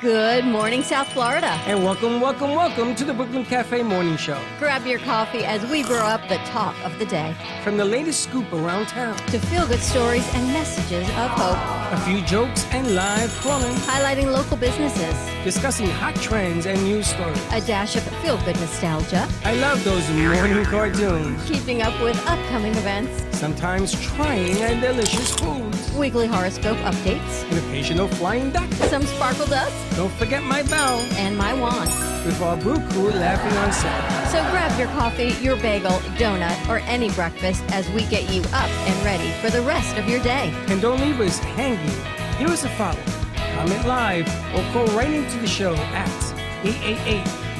Good morning, South Florida. And welcome to the Brooklyn Cafe Morning Show. Grab your coffee as we brew up the talk of the day. From the latest scoop around town to feel-good stories and messages of hope. A few jokes and live calling. Highlighting local businesses. Discussing hot trends and news stories. A dash of feel-good nostalgia. I love those morning cartoons. Keeping up with upcoming events. Sometimes trying and delicious foods. Weekly horoscope updates. An occasional flying duck. Some sparkle dust. Don't forget my bell. And my wand. With our brew crew laughing on set. So grab your coffee, your bagel, donut, or any breakfast as we get you up and ready for the rest of your day. And don't leave us hanging. Give us a follow. Comment live or call right into the show at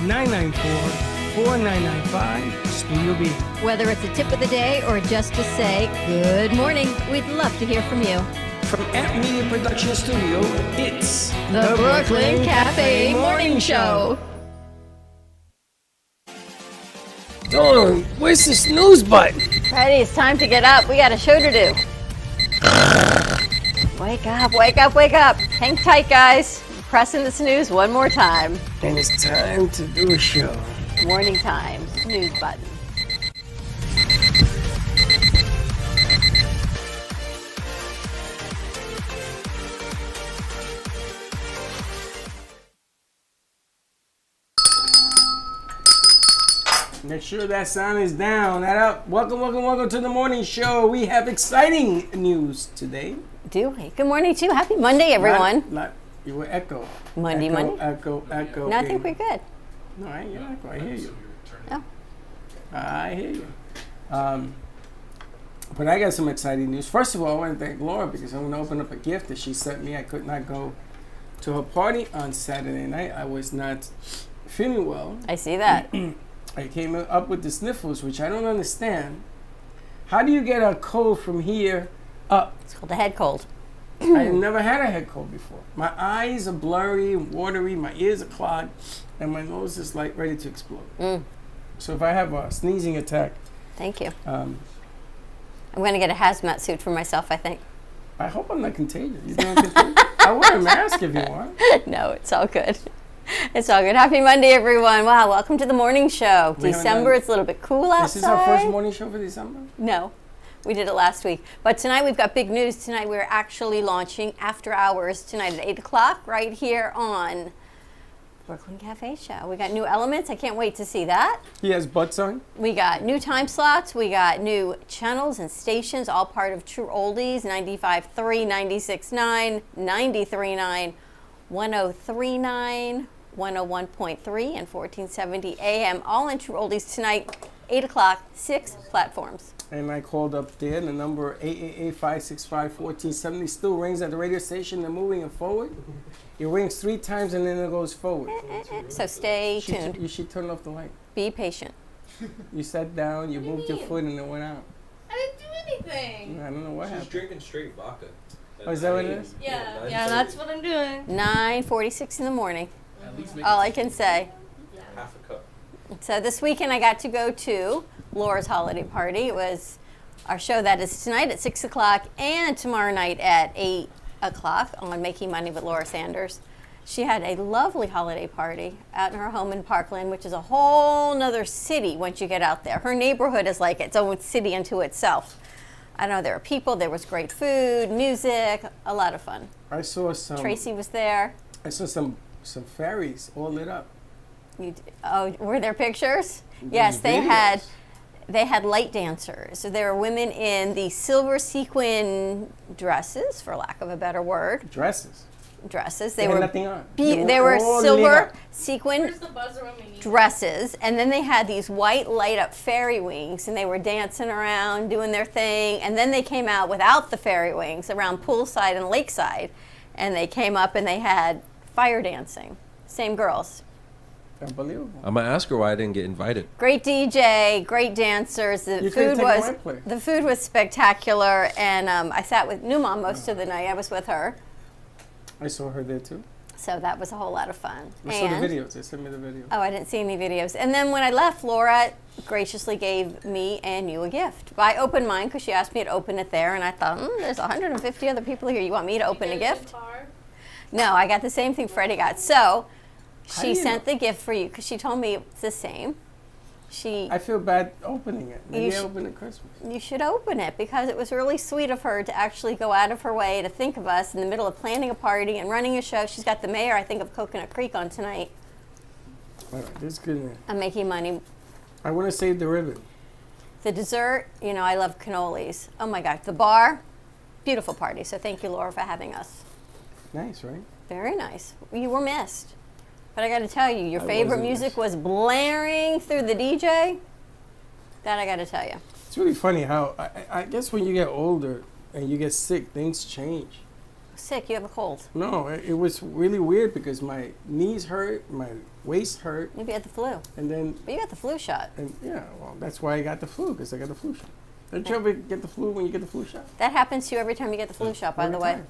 888-994-4995 Studio B. Whether it's a tip of the day or just to say good morning, we'd love to hear from you. From Amp Media Production Studio, it's the Brooklyn Cafe Morning Show. Dawn, where's the snooze button? Freddie, it's time to get up. We got a show to do. Wake up, wake up, wake up. Hang tight, guys. Pressing the snooze one more time. And it's time to do a show. Morning time, snooze button. Make sure that sound is down. That up. Welcome to the morning show. We have exciting news today. Do we? Good morning, too. Happy Monday, everyone. You were echo. Monday. Echo. No, I think we're good. No, I ain't echo. I hear you. Oh. I hear you. But I got some exciting news. First of all, I want to thank Laura because I'm going to open up a gift that she sent me. I could not go to her party on Saturday night. I was not feeling well. I see that. I came up with the sniffles, which I don't understand. How do you get a cold from here up? It's called a head cold. I've never had a head cold before. My eyes are blurry and watery, my ears are clogged, and my nose is like ready to explode. So if I have a sneezing attack... Thank you. I'm going to get a hazmat suit for myself, I think. I hope I'm not contagious. You know, I'll wear a mask if you want. No, it's all good. It's all good. Happy Monday, everyone. Wow, welcome to the morning show. December, it's a little bit cool outside. This is our first morning show for December? No, we did it last week. But tonight we've got big news. Tonight we're actually launching After Hours tonight at 8 o'clock right here on Brooklyn Cafe Show. We got new elements. I can't wait to see that. He has butts on? We got new time slots. We got new channels and stations, all part of True Oldies, 95.3, 96.9, 93.9, 103.9, 101.3 and 1470 AM, all in True Oldies tonight, 8 o'clock, 6 platforms. And I called up there, the number 888-565-1470 still rings at the radio station. They're moving it forward. It rings 3 times and then it goes forward. So stay tuned. You should turn off the light. Be patient. You sat down, you moved your foot and it went out. I didn't do anything. I don't know what happened. She's drinking straight vodka. Oh, is that what it is? Yeah, that's what I'm doing. 9:46 in the morning. At least All I can say. half a cup. So this weekend I got to go to Laura's holiday party. It was our show that is tonight at 6 o'clock and tomorrow night at 8 o'clock on Making Money with Laura Sanders. She had a lovely holiday party out in her home in Parkland, which is a whole nother city once you get out there. Her neighborhood is like its own city unto itself. I know there were people, there was great food, music, a lot of fun. I saw some. Tracy was there. I saw some fairies all lit up. Oh, were there pictures? Yes, they had light dancers. So there were women in the silver sequin dresses, for lack of a better word. Dresses. They had were nothing on. They were all lit silver up. sequin Where's the buzzer when we need it? dresses, and then they had these white light up fairy wings, and they were dancing around doing their thing, and then they came out without the fairy wings around poolside and lakeside, and they came up and they had fire dancing. Same girls. Unbelievable. I'm gonna ask her why I didn't get invited. Great DJ, great dancers. The You could've food taken was my place. the food was spectacular, and I sat with Numa most of the night. I was with her, I saw her there too. so that was a whole lot of fun. I saw the videos. They sent me the video. Oh, I didn't see any videos. And then when I left, Laura graciously gave me and you a gift. I opened mine because she asked me to open it there, and I thought, there's 150 other people here. You want me to open a gift? No, I got the same thing Freddie got. So How do she you sent know? the gift for you because she told me it's the same. I feel bad opening it. Maybe You I sh- open it Christmas. You should open it because it was really sweet of her to actually go out of her way to think of us in the middle of planning a party and running a show. She's got the mayor, I think, of Coconut Creek on tonight. All right, this is good. I'm making money. I want to save the ribbon. The dessert, you know, I love cannolis. Oh my gosh, the bar, beautiful party. So thank you, Laura, for having us. Nice, right? Very nice. You were missed. But I got to tell you, your I favorite wasn't music missed. was blaring through the DJ. That I got to tell you. It's really funny how I guess when you get older and you get sick, things change. Sick, you have a cold. No, it was really weird because my knees hurt, my waist hurt, Maybe you had the flu. and then But you got the flu shot. yeah, well, that's why I got the flu because I got the flu shot. Don't you ever get the flu when you get the flu shot? That happens to you every time you get the flu shot, by Every the way. time.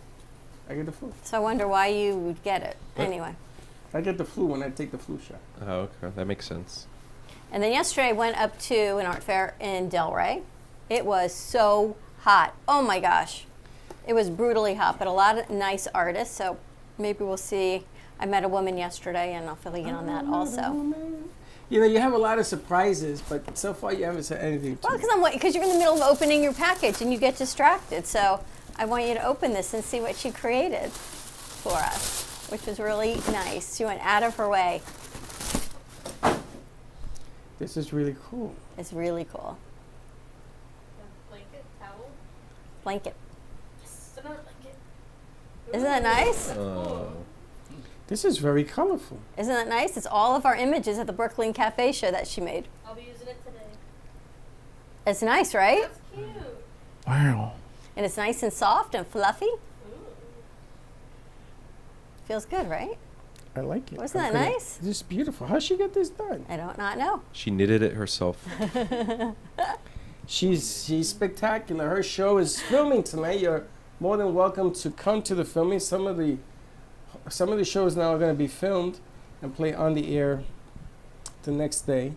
I get the flu. So I wonder why you would get it. What? Anyway. I get the flu when I take the flu shot. Oh, okay. That makes sense. And then yesterday I went up to an art fair in Delray. It was so hot. Oh my gosh. It was brutally hot, but a lot of nice artists. So maybe we'll see. I met a woman yesterday and I'll fill you in on that also. You know, you have a lot of surprises, but so far you haven't said anything to Well, me. because you're in the middle of opening your package and you get distracted. So I want you to open this and see what she created for us, which was really nice. She went out of her way. This is really cool. It's really cool. Blanket, towel. Blanket. Yes, another blanket. Isn't that nice? Oh. This is very colorful. Isn't that nice? It's all of our images at the Brooklyn Cafe show that she made. I'll be using it today. It's nice, right? That's cute. Wow. And it's nice and soft and fluffy. Ooh. Feels good, right? I like it. Wasn't I'm that gonna- nice? This is beautiful. How'd she get this done? I don't not know. She knitted it herself. She's spectacular. Her show is filming tonight. You're more than welcome to come to the filming. Some of the shows now are going to be filmed and play on the air the next day.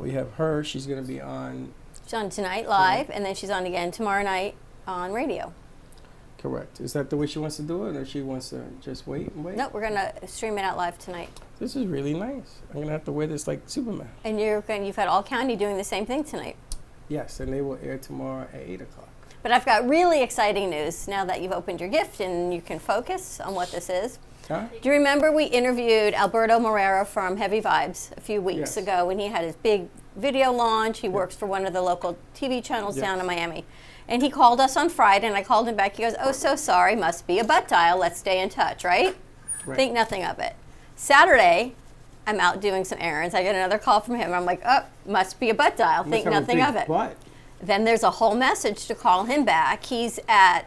We have her. She's going to be on. She's on tonight live, and then she's on again tomorrow night on radio. Correct. Is that the way she wants to do it, or she wants to just wait and wait? Nope, we're gonna stream it out live tonight. This is really nice. I'm going to have to wear this like Superman. And you've had All County doing the same thing tonight. Yes, and they will air tomorrow at 8 o'clock. But I've got really exciting news now that you've opened your gift and you can focus on what this is. Huh? Do you remember we interviewed Alberto Morera from Heavy Vibes a few weeks Yes. ago when he had his big video launch? He works for one of the local TV channels Yes. down in Miami. And he called us on Friday, and I called him back. He goes, "Oh, so sorry, must be a butt dial. Let's stay in touch," right? Right. Think nothing of it. Saturday, I'm out doing some errands. I get another call from him. I'm like, "Oh, must be a butt dial. Think Must have a nothing big of it." butt. Then there's a whole message to call him back. He's at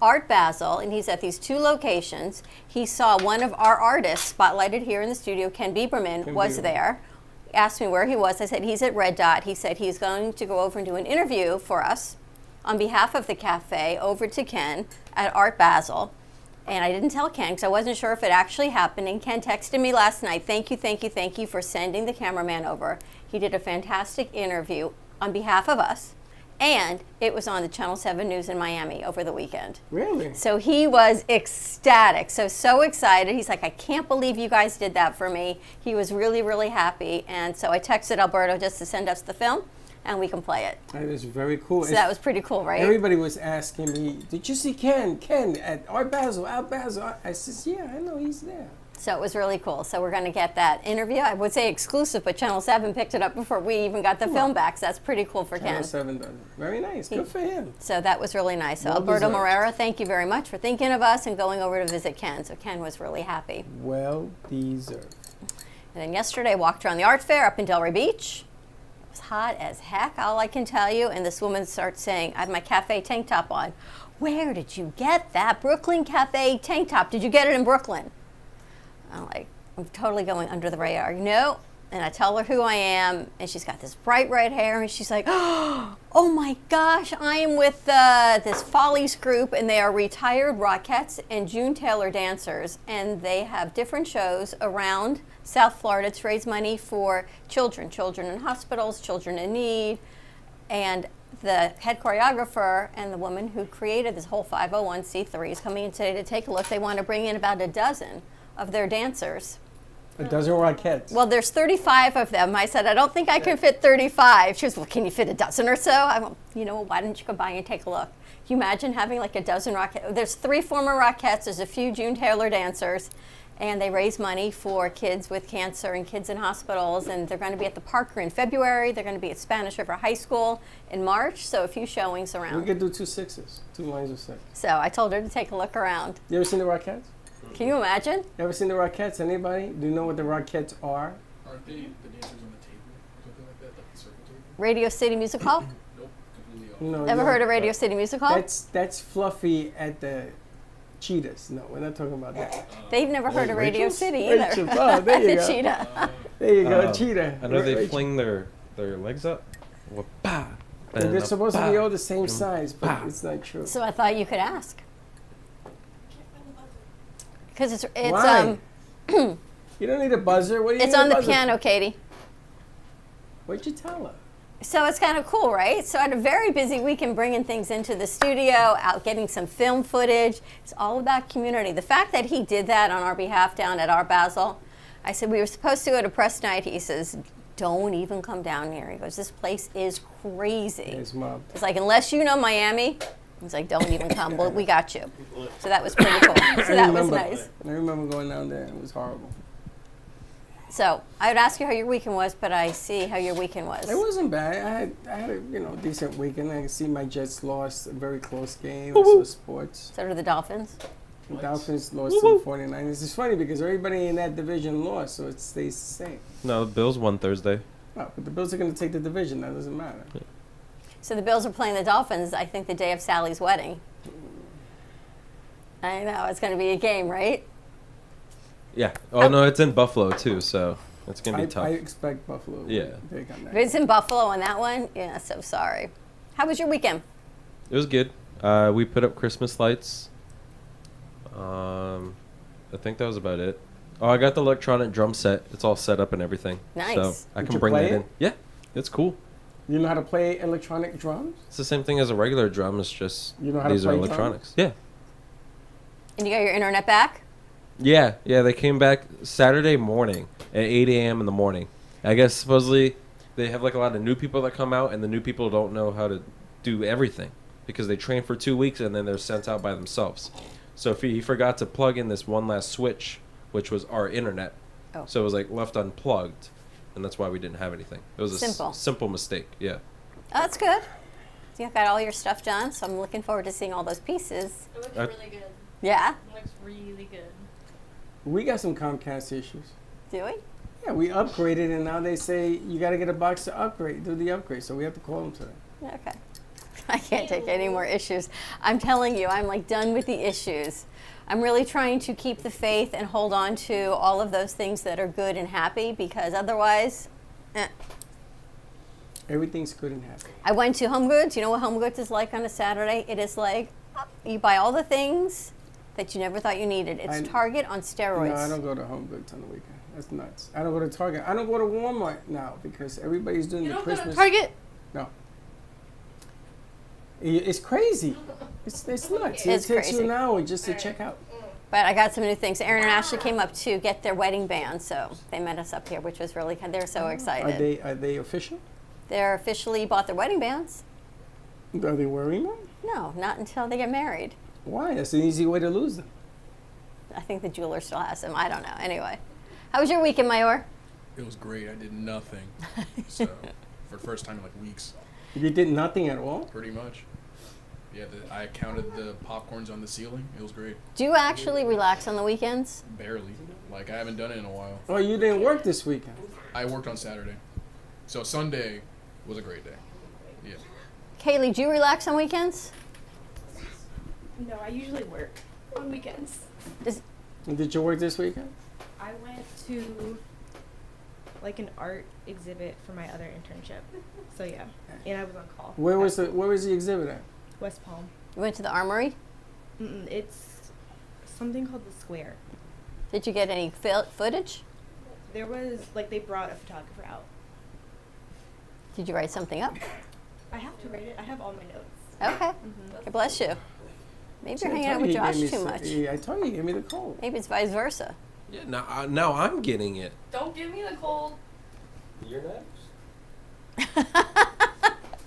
Art Basel, and he's at these two locations. He saw one of our artists spotlighted here in the studio, Ken Bieberman, Ken was Bieberman. there. He asked me where he was. I said, he's at Red Dot. He said he's going to go over and do an interview for us on behalf of the cafe over to Ken at Art Basel. And I didn't tell Ken because I wasn't sure if it actually happened. And Ken texted me last night, thank you for sending the cameraman over. He did a fantastic interview on behalf of us. And it was on the Channel 7 News in Miami over the weekend. Really? So he was ecstatic, so excited. He's like, I can't believe you guys did that for me. He was really, really happy. And so I texted Alberto just to send us the film, and we can play it. That is very cool. So that was pretty cool, right? Everybody was asking me, did you see Ken at Art Basel? I says, yeah, I know he's there. So it was really cool. So we're going to get that interview. I would say exclusive, but Channel 7 picked it up before we even got the film back. So that's pretty cool for Channel Ken. 7 does it. Very nice. Good for him. So that was really nice. So Well Alberto deserved. Morera, thank you very much for thinking of us and going over to visit Ken. So Ken was really happy. Well deserved. And then yesterday I walked around the art fair up in Delray Beach. It was hot as heck, all I can tell you. And this woman starts saying, I have my cafe tank top on. Where did you get that Brooklyn Cafe tank top? Did you get it in Brooklyn? I'm like, I'm totally going under the radar. No. And I tell her who I am, and she's got this bright red hair, and she's like, oh my gosh, I am with this Follies group, and they are retired Rockettes and June Taylor dancers, and they have different shows around South Florida to raise money for children in hospitals, children in need. And the head choreographer and the woman who created this whole 501c3 is coming in today to take a look. They want to bring in about a dozen of their dancers. A dozen Rockettes. Well, there's 35 of them. I said, I don't think I can fit 35. She goes, well, can you fit a dozen or so? I went, you know, why don't you come by and take a look? Can you imagine having like a dozen Rockettes? There's 3 former Rockettes. There's a few June Taylor dancers. And they raise money for kids with cancer and kids in hospitals. And they're going to be at the Parker in February. They're going to be at Spanish River High School in March. So a few showings We around. could do 2 6s, 2 lines of 6. So I told her to take a look around. You ever seen the Rockettes? Can you imagine? You ever seen the Rockettes? Anybody? Do you know what the Rockettes are? Aren't they the dancers on the table or something like that, like the circle table? Radio City Music Hall? Nope, completely off. No. Ever you- heard of Radio City Music Hall? That's Fluffy at the Cheetahs. No, we're not talking about that. They've never heard of Radio Rachel's? City either. Rachel's. Oh, there you The go. cheetah. There you go, Uh, Cheetah. I know they Rachel. fling their legs up. Wha-pa, And and they're supposed to be pa. all the same and size, but pa. it's not true. So I thought you could ask. Can't find the buzzer. Because it's Why? You don't need a buzzer. What do you it's need a on the buzzer piano, for? Katie. What'd you tell her? So it's kind of cool, right? So I had a very busy weekend bringing things into the studio, out getting some film footage. It's all about community. The fact that he did that on our behalf down at Art Basel, I said, we were supposed to go to press night. He says, don't even come down here. He goes, this place is crazy. It's mom. It's like, unless you know Miami, he's like, don't even come. Well, we got you. So that was pretty cool. So that was nice. I remember going down there. It was horrible. So I would ask you how your weekend was, but I see how your weekend was. It wasn't bad. I had a decent weekend. I could see my Jets lost a very close game. I Woo-woo. saw sports. So did the Dolphins. The Dolphins lost to the 49ers. It's funny because everybody in that division lost, so it stays the same. No, the Bills won Thursday. Oh, but the Bills are going to take the division. That doesn't matter. So the Bills are playing the Dolphins, I think, the day of Sally's wedding. I know, it's going to be a game, right? Yeah. Oh no, it's in Buffalo too, so it's gonna be I tough. expect Buffalo. to Yeah. take on that. If it's in Buffalo on that one, yeah, so sorry. How was your weekend? It was good. We put up Christmas lights. I think that was about it. Oh, I got the electronic drum set. It's all set up and everything. Nice. So I Did can you bring play that it? in. Yeah, it's cool. You know how to play electronic drums? It's the same thing as a regular drum. It's just You know how to these are play drums? electronics. Yeah. And you got your internet back? Yeah, they came back Saturday morning at 8 a.m. in the morning. I guess supposedly they have like a lot of new people that come out, and the new people don't know how to do everything because they train for 2 weeks and then they're sent out by themselves. So if he forgot to plug in this one last switch, which was our internet. Oh. So it was like left unplugged, and that's why we didn't have anything. It was a Simple. simple mistake. Yeah. Oh, that's good. You got all your stuff done, so I'm looking forward to seeing all those pieces. It looks I- really good. Yeah? It looks really good. We got some Comcast issues. Do we? Yeah, we upgraded, and now they say you got to get a box to upgrade, do the upgrade. So we have to call them today. Yeah, okay. I can't take any more issues. I'm telling you, I'm like done with the issues. I'm really trying to keep the faith and hold on to all of those things that are good and happy because otherwise, Everything's good and happy. I went to Home Goods. You know what Home Goods is like on a Saturday? It is like you buy all the things that you never thought you needed. It's I- Target on steroids. No, I don't go to Home Goods on the weekend. That's nuts. I don't go to Target. I don't go to Walmart now because everybody's doing You the don't go to Christmas. Target? No. It's crazy. It's nuts. It's It takes crazy. you an hour just to check out. But I got some new things. Aaron and Ashley came up to get their wedding band, so they met us up here, which was really kind. They're so excited. Are they official? They're officially bought their wedding bands. Are they wearing them? No, not until they get married. Why? That's an easy way to lose them. I think the jeweler still has them. I don't know. Anyway, how was your weekend, Mayor? It was great. I did nothing. So, for the first time in like weeks, You did nothing at all? pretty much. Yeah, I counted the popcorns on the ceiling. It was great. Do you actually relax on the weekends? Barely. Like, I haven't done it in a while. Oh, you didn't work this weekend? I worked on Saturday. So, Sunday was a great day. Yeah. Kaylee, do you relax on weekends? No, I usually work on weekends. And did you work this weekend? I went to like an art exhibit for my other internship. So yeah, and I was on call. Where was the exhibit at? West Palm. You went to the armory. It's something called the Square. Did you get any footage? There was like they brought a photographer out. Did you write something up? I have to write it. I have all my notes. Okay. God bless you. Maybe you're hanging out with Josh too much. I told you, he gave me the cold. Maybe it's vice versa. Yeah, now I'm getting it. Don't give me the cold. You're next.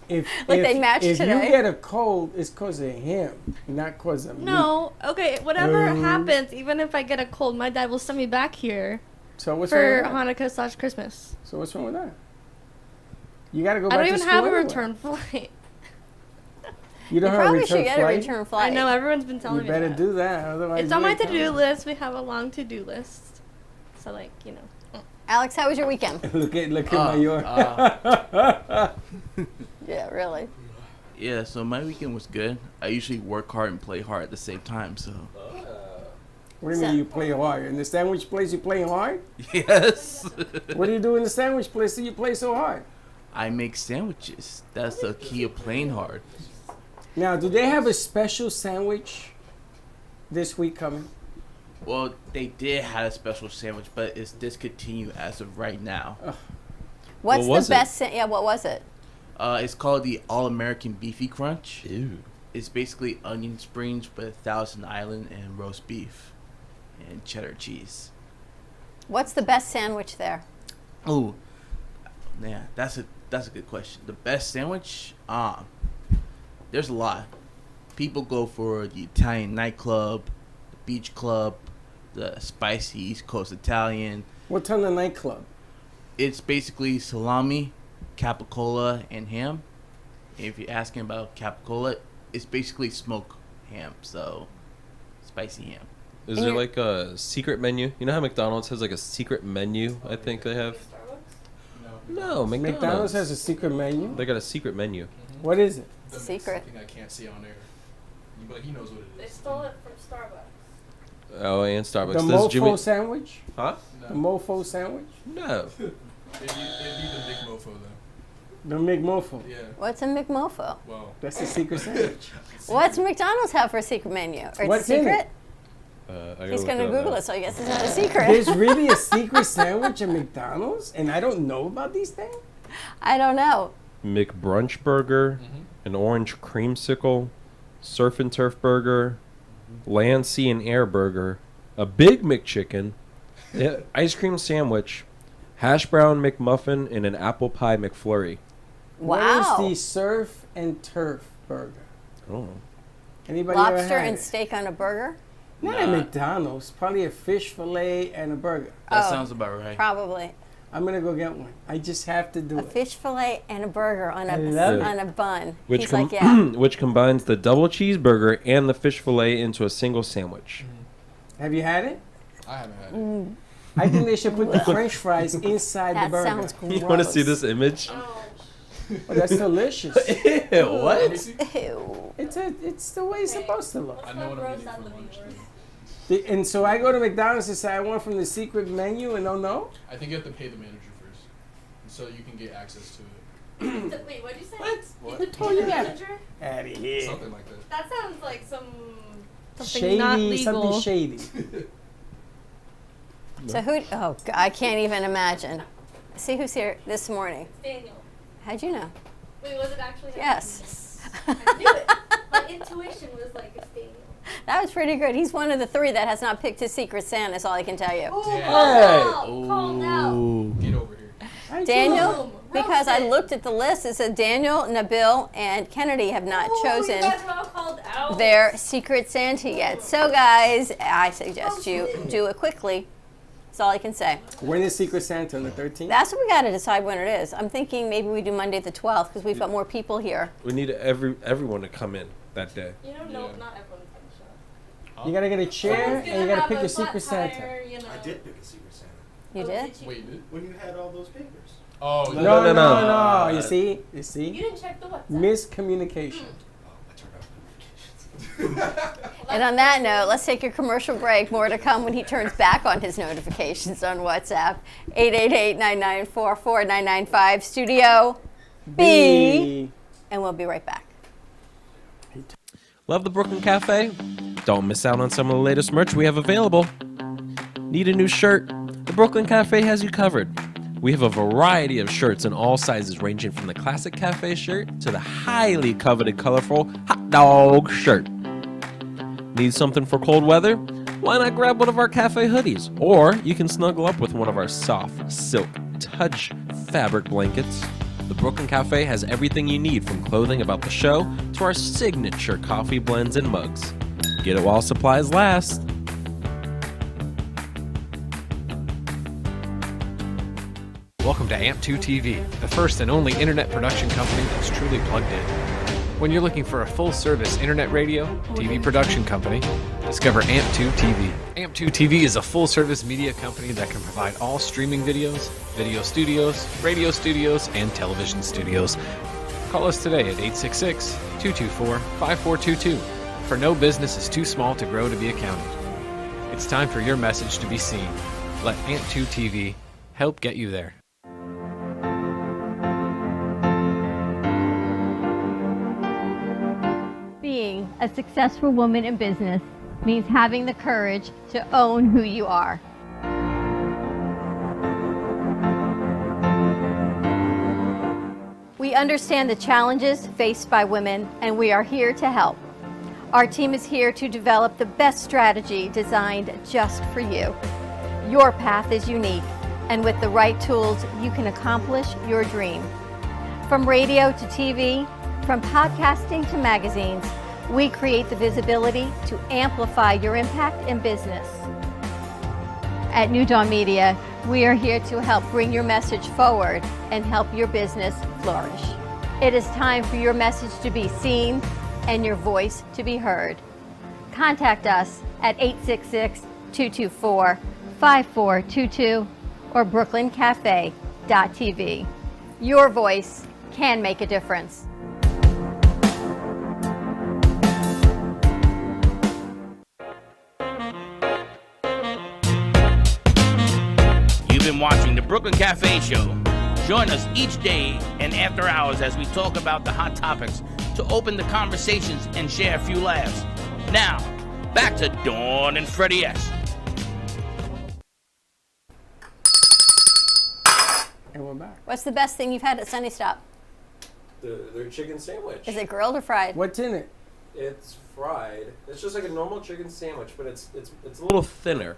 If They matched if today. you get a cold, it's cause of him, not cause of me. No, okay, whatever Oh. happens, even if I get a cold, my dad will send me back here So what's wrong for with that? Hanukkah/Christmas. So what's wrong with that? You got to go I back don't to even school have a anyway. return flight. You You don't have a probably return should get a flight? return flight. I know everyone's been telling You me better that. do that, otherwise. It's on you my ain't to-do coming. list. We have a long to-do list. So like, you know. Alex, how was your weekend? Look at my your. Yeah, really. Yeah, so my weekend was good. I usually work hard and play hard at the same time, so. What do you mean you play hard? In the sandwich place, you play hard? Yes! What do you do in the sandwich place that you play so hard? I make sandwiches. That's the key of playing hard. Now, do they have a special sandwich this week coming? Well, they did have a special sandwich, but it's discontinued as of right now. What's was the it? best? Yeah, what was it? It's called the All-American Beefy Crunch. Ew. It's basically onion springs with Thousand Island and roast beef and cheddar cheese. What's the best sandwich there? Oh, man, that's a good question. The best sandwich? There's a lot. People go for the Italian nightclub, the beach club, the spicy East Coast Italian. What's on the nightclub? It's basically salami, capicola, and ham. If you're asking about capicola, it's basically smoked ham, so spicy ham. Is And there you're- like a secret menu? You know how McDonald's has like a secret menu? I think they have. No, McDonald's has a secret menu. They got a secret menu. What is it? Secret. Something I can't see on there. But he knows what it They is. stole it from Starbucks. Oh, and Starbucks. The Does mofo Jimmy? sandwich? Huh? The No. mofo sandwich? No. It'd be the big mofo though. The McMofo. Yeah. What's a McMofo? Well. That's a secret sandwich. What's McDonald's have for a secret menu? Or What's it's a in secret? He's He's going to Google it, so I guess it's not a secret. There's really a secret sandwich at McDonald's, and I don't know about these things? I don't know. McBrunch burger, an orange creamsicle, surf and turf burger, land, sea, and air burger, a big McChicken, ice cream sandwich, hash brown McMuffin, and an apple pie McFlurry. Wow. What is the surf and turf burger? Oh. Anybody ever Lobster had and it? steak on a burger? Not at McDonald's. Probably a fish fillet and a burger. That Oh, sounds about right. Probably. I'm gonna go get one. I just have to do A it. fish fillet and a burger on I love it. on a bun. Which, He's like, yeah. which combines the double cheeseburger and the fish fillet into a single sandwich. Have you had it? I haven't had it. I think they should put the French fries inside the That burger. sounds gross. You want to see this image? Oh, that's delicious. Ew, Let me see. Ew. It's the way it's supposed to look. I know what I'm getting for lunch. And so I go to McDonald's and say I want from the secret menu, and don't know. I think you have to pay the manager first, so you can get access to it. Wait, what'd you say? What? You told you that? manager? Out of here. Something like that. That sounds like some. Something Shady, not legal. something shady. So who? Oh, God, I can't even imagine. See who's here this morning. Daniel. How'd you know? Wait, was it actually? Yes. I knew it. My intuition was like it's Daniel. That was pretty good. He's one of the 3 that has not picked his secret Santa. That's all I can tell you. Oh, Hey. called out. Ooh. Get over here. I Daniel, Boom. because I Roasted. looked at the list, it said Daniel, Nabil, and Kennedy have not Oh, chosen You guys are all called out. their secret Santa yet. So, guys, I suggest you do it quickly. That's all I can say. When is Secret Santa on the 13th? That's what we got to decide when it is. I'm thinking maybe we do Monday the 12th because we've got more people here. We need everyone to come in that day. You know, no, Yeah. not everyone's gonna show. You gotta get a chair Someone's and you gotta have pick a your Secret flat Santa. tire, you know. I did pick a Secret Santa You Oh, did? you? Wait, you did? when you had all those papers. Oh, No, no, no, no. no. You see? You You see? didn't check the WhatsApp. Miscommunication. Oh, I turned off notifications. And on that note, let's take a commercial break. More to come when he turns back on his notifications on WhatsApp. 888-994-4995, Studio B. And we'll be right back. Love the Brooklyn Cafe? Don't miss out on some of the latest merch we have available. Need a new shirt? The Brooklyn Cafe has you covered. We have a variety of shirts in all sizes, ranging from the classic cafe shirt to the highly coveted colorful hot dog shirt. Need something for cold weather? Why not grab one of our cafe hoodies? Or you can snuggle up with one of our soft silk touch fabric blankets. The Brooklyn Cafe has everything you need, from clothing about the show to our signature coffee blends and mugs. Get it while supplies last. Welcome to AMP2 TV, the first and only internet production company that's truly plugged in. When you're looking for a full-service internet radio, TV production company, discover AMP2 TV. AMP2 TV is a full-service media company that can provide all streaming videos, video studios, radio studios, and television studios. Call us today at 866-224-5422, for no business is too small to grow to be accounted. It's time for your message to be seen. Let AMP2 TV help get you there. Being a successful woman in business means having the courage to own who you are. We understand the challenges faced by women, and we are here to help. Our team is here to develop the best strategy designed just for you. Your path is unique, and with the right tools, you can accomplish your dream. From radio to TV, from podcasting to magazines, we create the visibility to amplify your impact in business. At New Dawn Media, we are here to help bring your message forward and help your business flourish. It is time for your message to be seen and your voice to be heard. Contact us at 866-224-5422 or brooklyncafe.tv. Your voice can make a difference. You've been watching the Brooklyn Cafe Show. Join us each day and after hours as we talk about the hot topics to open the conversations and share a few laughs. Now, back to Dawn and Freddie S. And we're back. What's the best thing you've had at Sunny Stop? Their chicken sandwich. Is it grilled or fried? What's in it? It's fried. It's just like a normal chicken sandwich, but it's a little thinner.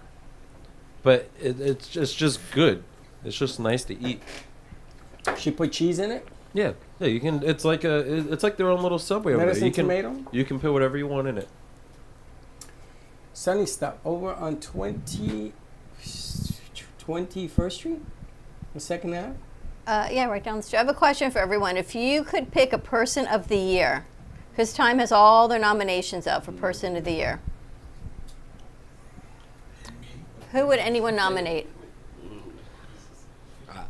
But it's just good. It's just nice to eat. She put cheese in it? Yeah, you can. It's like their own little Subway over there. Medicine You can tomato? you can put whatever you want in it. Sunny Stop over on 21st Street? The second half? Yeah, right down the street. I have a question for everyone. If you could pick a person of the year, because Time has all their nominations up for person of the year, who would anyone nominate?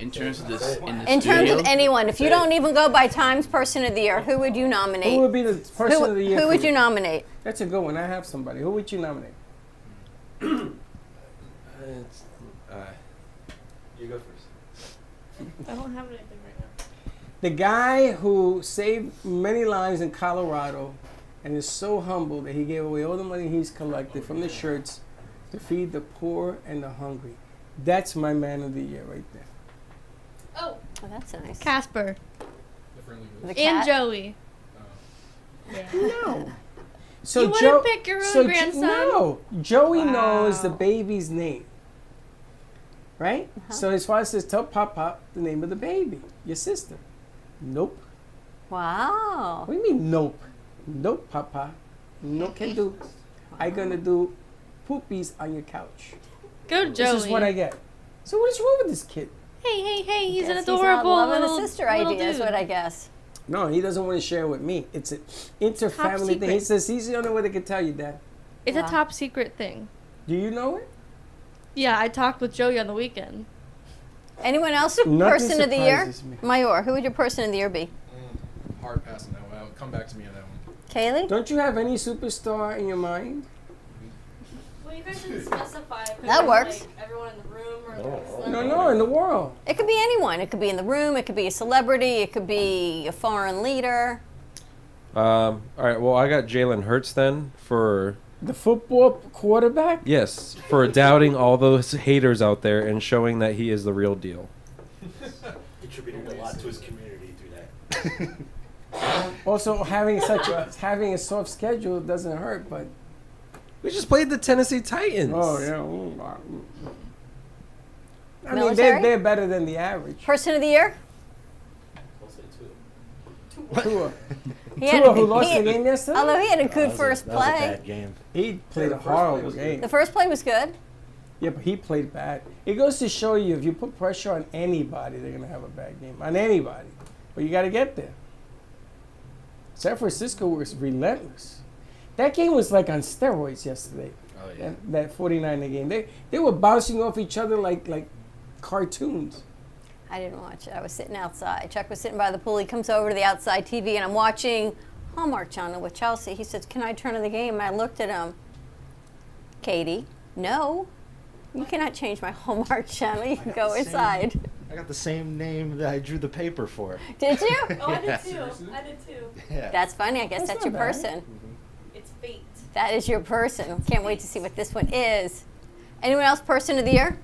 In terms of this, In terms of anyone, if you don't even go by Time's person of the year, who would you nominate? Who would be the person of the year? Who for would you nominate? That's a good one. I have somebody. Who would you nominate? You go first. I don't have anything right now. The guy who saved many lives in Colorado and is so humble that he gave away all the money he's collected from the shirts to feed the poor and the hungry. That's my man of the year right there. Oh, Oh, that's nice. Casper The friendly The ghost. and cat? Joey. Yeah. No. So You wouldn't pick your own grandson? No. Joey knows the Wow. baby's name. Right? So his father says, tell Pop the name of the baby. Your sister. Nope. Wow. What do you mean, nope? Nope, Papa. No can do. I gonna do poopies on your couch. Go Joey. This is what I get. So what is wrong with this kid? Hey, he's an Guess adorable not loving little the sister little idea is dude. what I guess. No, he doesn't want to share with me. It's an inter-family thing. He secret. says he's the only one that can tell you, Dad. It's Wow. a top secret thing. Do you know it? Yeah, I talked with Joey on the weekend. Anyone else Nothing person of the year? surprises me. Mayor, who would your person of the year be? Hard pass on that one. Come back to me on that one. Kaylee? Don't you have any superstar in your mind? well, you guys didn't specify. if it That was, works. Like, everyone in the room or like a No, celebrity. no, in the world. It could be anyone. It could be in the room. It could be a celebrity. It could be a foreign leader. All right. Well, I got Jalen Hurts then for The football quarterback? yes for doubting all those haters out there and showing that he is the real deal. Contributed a lot to his community through that. Also, having a soft schedule doesn't hurt, but We just played the Tennessee Titans. oh yeah. I mean, Military? they're better than the average. Person of the year? I'll say two. Tua. He had Tua, a who good- lost he- the game yesterday? Although he had a That good was first that was a play. bad game. He played the a first play horrible was game. The first play was good. Yeah, but he played bad. It goes to show you, if you put pressure on anybody, they're gonna have a bad game. On anybody, but you got to get there. San Francisco was relentless. That game was like on steroids yesterday. Oh yeah. That 49er game. They were bouncing off each other like cartoons. I didn't watch it. I was sitting outside. Chuck was sitting by the pool. He comes over to the outside TV, and I'm watching Hallmark Channel with Chelsea. He says, "Can I turn on the game?" And I looked at him. Katie, no. You cannot change my Hallmark Channel. You can go the same- inside. I got the same name that I drew the paper for. Did you? Oh, I did Yeah. too. I did too. Yeah. That's funny. I guess that's That's your not bad. person. It's fate. That is your person. Can't wait to see what this one is. Anyone else person of the year?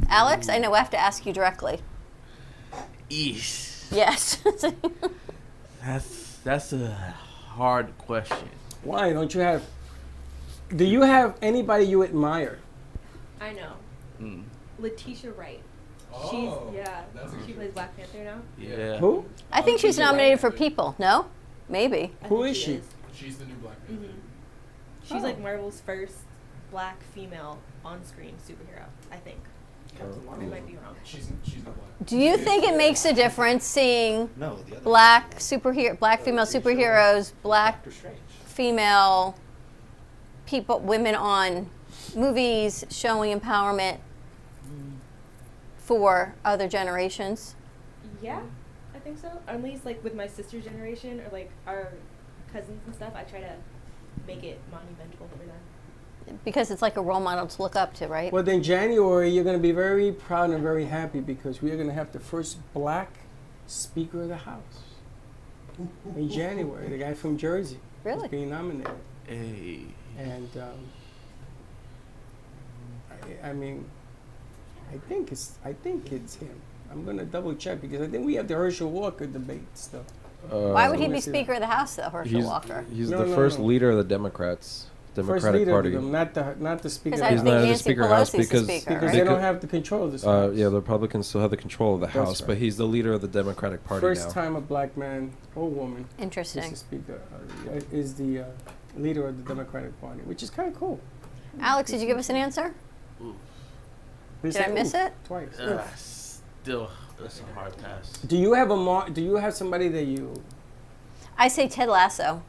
Alex, I know I have to ask you directly. Eesh. Yes. That's a hard question. Why don't you have? Do you have anybody you admire? I know. Mm. Letitia Wright. Oh, She's that's a she good plays Black Panther now. Yeah. Who? I think she's nominated for People. No? Maybe. I Who think is she? She's the new Black Panther. She's Oh. like Marvel's first black female on-screen superhero. I think. I might be wrong. She's not black. Do you think it makes a difference seeing No, the other black female superheroes, black Doctor Strange. female people, women on movies showing empowerment for other generations? Yeah, I think so. At least like with my sister's generation or like our cousins and stuff, I try to make it monumental for them. Because it's like a role model to look up to, right? Well, then January you're going to be very proud and very happy because we are going to have the first black Speaker of the House in January. The guy from Jersey Really? is being nominated, Hey. and I mean, I think it's him. I'm going to double check because I think we have the Herschel Walker debate still. Why would he let me be see Speaker of the House, though, Herschel Walker? He's No, the no, first no. leader of the Democrats, First Democratic leader Party. of them, not the Speaker. Because of I the He's think not the Nancy Speaker of the House Pelosi's the because- Speaker, because right? they don't Because- have the control of this House. Yeah, the Republicans still have the control of the That's House, right. but he's the leader of the Democratic Party First now. time a black man or woman is Interesting. the Speaker, is the leader of the Democratic Party, which is kind of cool. Alex, did you give us an answer? They Did I say miss oof it? twice? Still, that's a hard pass. Do you have Do you have somebody that you? I say Ted Lasso.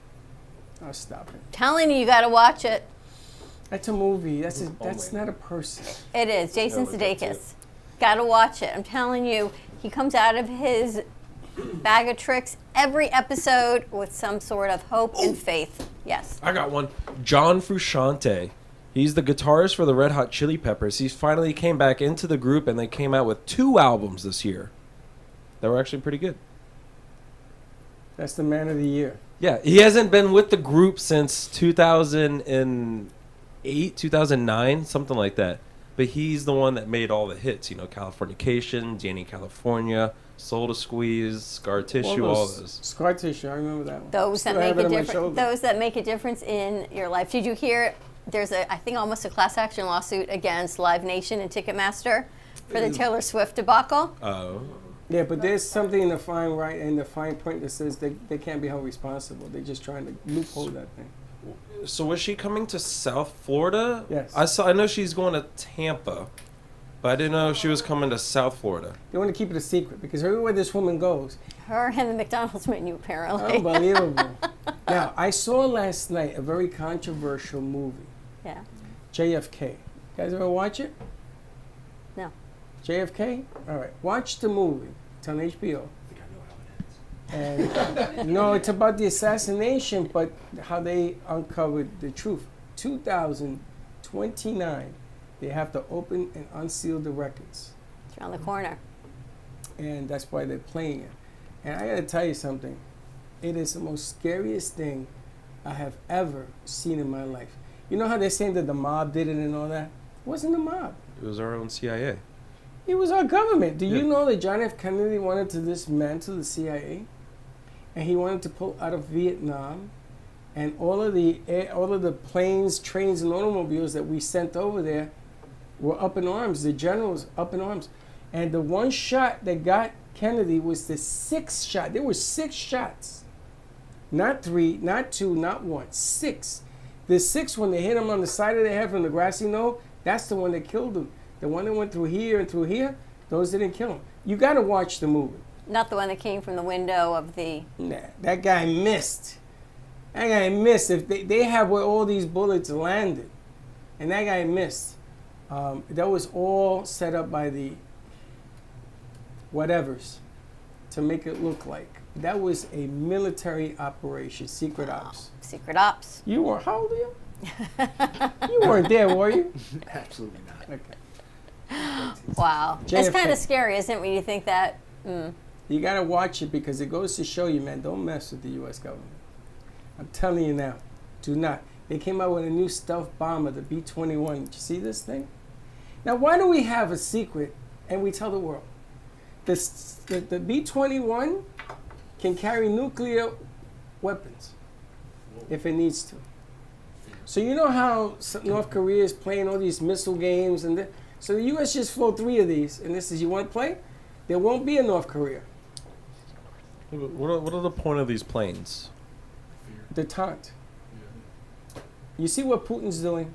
Oh, stop it! Telling you got to watch it. That's a movie. That's not a person. It is. Jason That was good, Sudeikis. Got to watch it. I'm telling you, he comes out of his bag of tricks every episode with some sort of hope and faith. Yes. I got one. John Frusciante. He's the guitarist for the Red Hot Chili Peppers. He finally came back into the group, and they came out with 2 albums this year that were actually pretty good. That's the man of the year. Yeah, he hasn't been with the group since 2008, 2009, something like that. But he's the one that made all the hits. You know, Californication, Danny California, Soul to Squeeze, Scar Tissue, all those. Scar Tissue. I remember that one. Those that Still have make it a on my difference. shoulder. Those that make a difference in your life. Did you hear? There's I think almost a class action lawsuit against Live Nation and Ticketmaster for the Taylor Swift debacle. Oh. Yeah, but there's something in the fine print that says they can't be held responsible. They're just trying to loophole that thing. So was she coming to South Florida? Yes. I know she's going to Tampa, but I didn't know she was coming to South Florida. They want to keep it a secret because everywhere this woman goes, Her and the McDonald's menu, apparently. unbelievable. Now, I saw last night a very controversial movie, Yeah. JFK. You guys ever watch it? No. JFK? All right. Watch the movie. It's on HBO. I think I know how it ends. And no, it's about the assassination, but how they uncovered the truth. 2029, they have to open and unseal the records. It's around the corner. And that's why they're playing it. And I gotta tell you something. It is the most scariest thing I have ever seen in my life. You know how they're saying that the mob did it and all that? It wasn't the mob. It was our own CIA. He was our government. Do you Yeah. know that John F. Kennedy wanted to dismantle the CIA, and he wanted to pull out of Vietnam, and all of the planes, trains, and automobiles that we sent over there were up in arms. The generals up in arms, and the one shot that got Kennedy was the sixth shot. There were 6 shots, not 3, not 2, not 1, 6. The sixth one, they hit him on the side of the head from the grassy knoll. That's the one that killed him. The one that went through here and through here, those didn't kill him. You got to watch the movie. Not the one that came from the window of the. Nah, that guy missed. That guy missed. If they have where all these bullets landed, and that guy missed. That was all set up by the whatevers to make it look like. That was a military operation, secret ops. Secret ops. You were, how old are you? You weren't there, were you? Absolutely not. Okay. Wow. It's JFK. kind of scary, isn't it, when you think that? You got to watch it because it goes to show you, man, don't mess with the U.S. government. I'm telling you now, do not. They came out with a new stealth bomber, the B-21. Did you see this thing? Now, why do we have a secret and we tell the world? The B-21 can carry nuclear weapons if it needs to. So you know how North Korea is playing all these missile games, and so the U.S. just flew 3 of these, and this is, you want to play? There won't be a North Korea. What are the point of these planes? The taunt. You see what Putin's doing?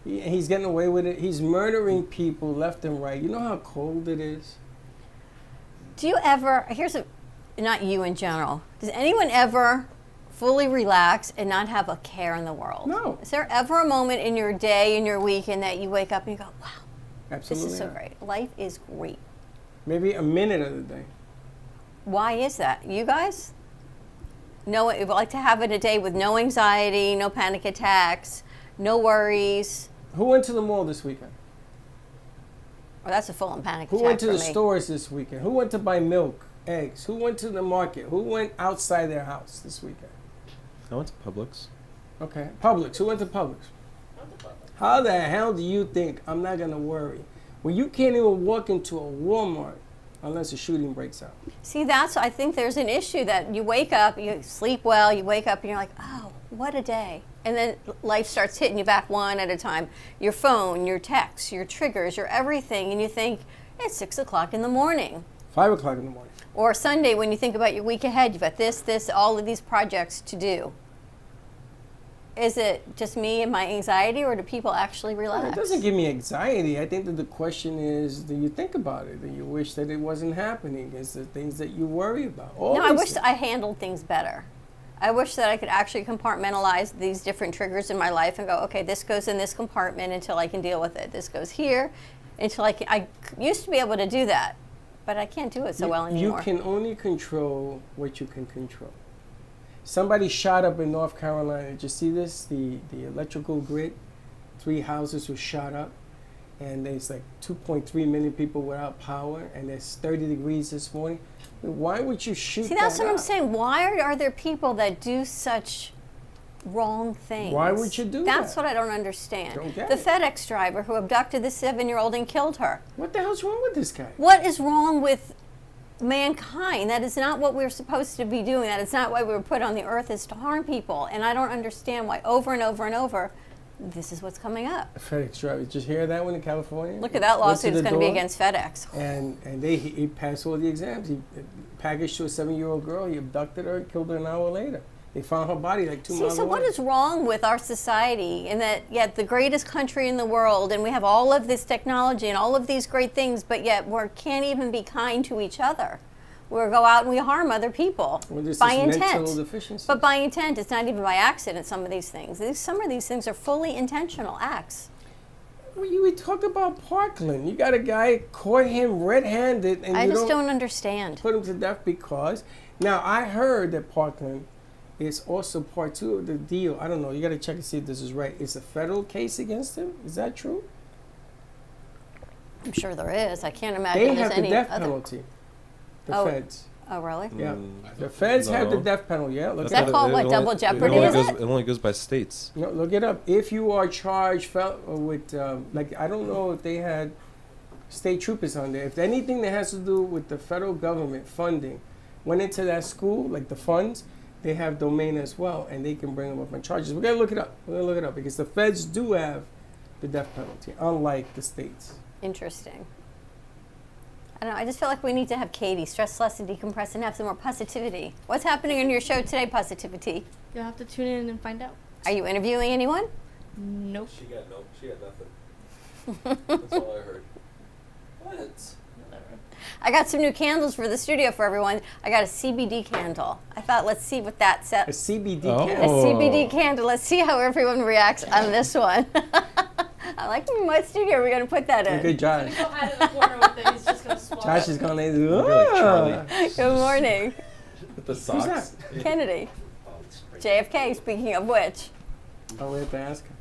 He's getting away with it. He's murdering people left and right. You know how cold it is? Do you ever, not you in general, does anyone ever fully relax and not have a care in the world? No. Is there ever a moment in your day, in your weekend, that you wake up and you go, wow, Absolutely this is so not. great. Life is great. Maybe a minute of the day. Why is that? You guys? No, you like to have it a day with no anxiety, no panic attacks, no worries. Who went to the mall this weekend? Well, that's a full-on panic Who attack went to for the me. stores this weekend? Who went to buy milk, eggs? Who went to the market? Who went outside their house this weekend? I went to Publix. Okay. Publix. Who went to Publix? How the hell do you think I'm not going to worry when you can't even walk into a Walmart unless a shooting breaks out? See, I think there's an issue that you wake up, you sleep well, you wake up and you're like, oh, what a day. And then life starts hitting you back one at a time. Your phone, your texts, your triggers, your everything. And you think, it's 6 o'clock in the morning. 5 o'clock in the morning. Or Sunday when you think about your week ahead, you've got this, all of these projects to do. Is it just me and my anxiety, or do people actually relax? It doesn't give me anxiety. I think that the question is, do you think about it? Do you wish that it wasn't happening? Is there things that you worry about? No, I wish I handled things better. I wish that I could actually compartmentalize these different triggers in my life and go, okay, this goes in this compartment until I can deal with it. This goes here until I used to be able to do that, but I can't do it so well anymore. You can only control what you can control. Somebody shot up in North Carolina. Did you see this? The electrical grid, 3 houses were shot up, and there's like 2.3 million people without power, and it's 30 degrees this morning. Why would you shoot See, that's that what I'm up? saying. Why are there people that do such wrong things? Why would you do That's that? what I don't understand. Don't get the it. FedEx driver who abducted the 7-year-old and killed her. What the hell's wrong with this guy? What is wrong with mankind? That is not what we're supposed to be doing. That is not why we were put on the earth, is to harm people. And I don't understand why over and over and over this is what's coming up. FedEx driver. Did you hear that one in California? Look at that Went lawsuit. to It's the going to be door, against FedEx. And he passed all the exams. He packaged to a 7-year-old girl. He abducted her, killed her an hour later. They found her body like 2 miles See, so away. what is wrong with our society in that, yet the greatest country in the world, and we have all of this technology and all of these great things, but yet we can't even be kind to each other. We go out and we harm other people Well, this by is intent. mental deficiency. But by intent, it's not even by accident, some of these things. Some of these things are fully intentional acts. Well, you would talk about Parkland. You got a guy, caught him red-handed, and I you just don't understand. put him to death because. Now, I heard that Parkland is also part 2 of the deal. I don't know. You got to check and see if this is right. It's a federal case against him. Is that true? I'm sure there is. I can't imagine They there's have the any death other. penalty. The Oh. feds. Oh, really? Yeah. The feds have the No. death penalty. Yeah. Look Is it that up. called what, double jeopardy, is it? It only goes by states. No, look it up. If you are charged with, like, I don't know if they had state troopers on there. If anything that has to do with the federal government funding went into that school, like the funds, they have domain as well, and they can bring them up on charges. We're gonna look it up. We're gonna look it up because the feds do have the death penalty, unlike the states. Interesting. I don't know. I just feel like we need to have Katie stress less and decompress and have some more positivity. What's happening on your show today, Positivity? You'll have to tune in and find out. Are you interviewing anyone? Nope. She got nothing. That's all I heard. What? I got some new candles for the studio for everyone. I got a CBD candle. I thought, let's see what that A says. CBD Oh. A candle. CBD candle. Let's see how everyone reacts on this one. I'm like, what studio are we going to put that in? Good, Josh. Go hide in the corner with it. He's just gonna swallow. Josh is gonna. like Charlie. Good morning, With the Who's socks. Kennedy. Oh, it's crazy. JFK, speaking of which. Oh, we have to ask her.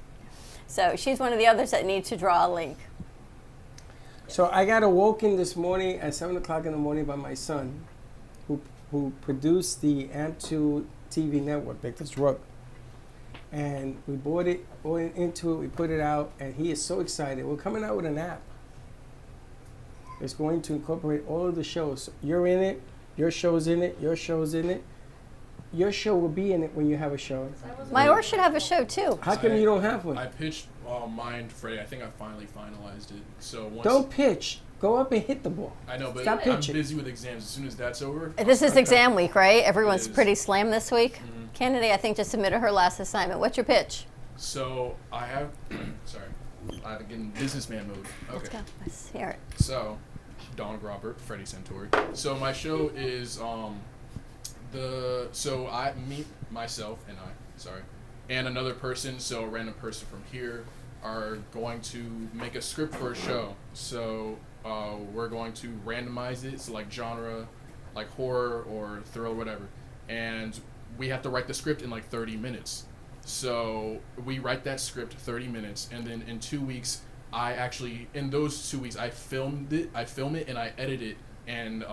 So she's one of the others that need to draw a link. So I got awoken this morning at 7 o'clock in the morning by my son, who produced the AMP2 TV network, like this rug. And we bought into it, we put it out, and he is so excited. We're coming out with an app. It's going to incorporate all of the shows. You're in it, your show's in it, your show's in it. Your show will be in it when you have a show. My Or should have a show too. How come you don't have one? I pitched mine Friday. I think I finally finalized it. So once Don't pitch. Go up and hit the ball. I know, but Stop I'm pitching. busy with exams. As soon as that's over, This is exam week, right? Everyone's It is. pretty slammed this week. Mhm. Kennedy, I think, just submitted her last assignment. What's your pitch? So I have, sorry, I have to get in businessman mode. Let's Okay. go. Let's hear it. So, Don Robert, Freddie Santori. So my show is myself and another person. So a random person from here are going to make a script for a show. So we're going to randomize it. So like genre, like horror or thriller, whatever. And we have to write the script in like 30 minutes. So we write that script 30 minutes, and then in 2 weeks, in those 2 weeks, I film it and I edit it, and